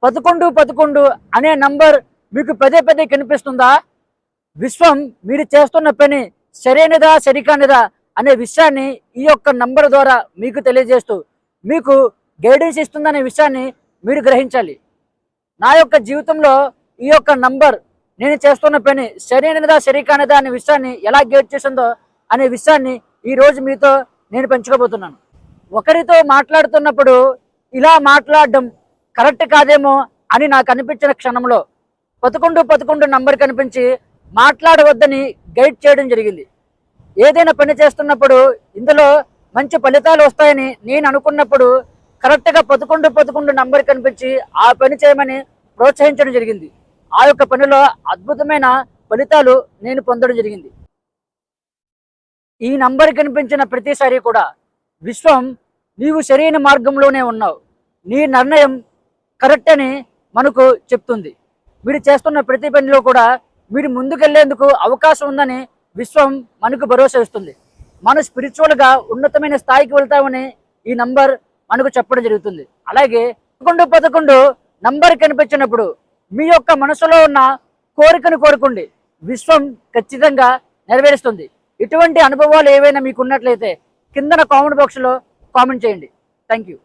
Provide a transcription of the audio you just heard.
11 11 అనే నంబర్ మీకు పదే పదే కనిపిస్తుందా? విశ్వం మీరు చేస్తున్న పని సరైనదా సరికానిదా అనే విషయాన్ని ఈ యొక్క నంబర్ ద్వారా మీకు తెలియజేస్తూ మీకు గైడెన్స్ ఇస్తుందనే విషయాన్ని మీరు గ్రహించాలి. నా యొక్క జీవితంలో ఈ యొక్క నంబర్ నేను చేస్తున్న పని సరైనదా సరికానిదా అనే విషయాన్ని ఎలా గైడ్ చేసిందో అనే విషయాన్ని ఈరోజు మీతో నేను పంచుకోబోతున్నాను. ఒకరితో మాట్లాడుతున్నప్పుడు ఇలా మాట్లాడడం కరెక్ట్ కాదేమో అని నాకు అనిపించిన క్షణంలో 11 11 నంబర్ కనిపించి మాట్లాడవద్దని గైడ్ చేయడం జరిగింది. ఏదైనా పని చేస్తున్నప్పుడు ఇందులో మంచి ఫలితాలు వస్తాయని నేను అనుకున్నప్పుడు కరెక్ట్గా 11 11 నంబర్ కనిపించి ఆ పని చేయమని ప్రోత్సహించడం జరిగింది. ఆ యొక్క పనిలో అద్భుతమైన ఫలితాలు నేను పొందడం జరిగింది. ఈ నంబర్ కనిపించిన ప్రతిసారి కూడా విశ్వం నీవు సరైన మార్గంలోనే ఉన్నావు, నీ నిర్ణయం కరెక్ట్ అని మనకు చెప్తుంది. మీరు చేస్తున్న ప్రతి పనిలో కూడా మీరు ముందుకెళ్లేందుకు అవకాశం ఉందని విశ్వం మనకు భరోసా ఇస్తుంది. మనం స్పిరిచువల్గా ఉన్నతమైన స్థాయికి వెళ్తామని ఈ నంబర్ మనకు చెప్పడం జరుగుతుంది. అలాగే 11 11 నంబర్ కనిపించినప్పుడు మీ యొక్క మనసులో ఉన్న కోరికను కోరుకోండి, విశ్వం ఖచ్చితంగా నెరవేరుస్తుంది. ఇటువంటి అనుభవాలు ఏవైనా మీకు ఉన్నట్లయితే కిందన కామెంట్ బాక్స్లో కామెంట్ చేయండి. Thank you.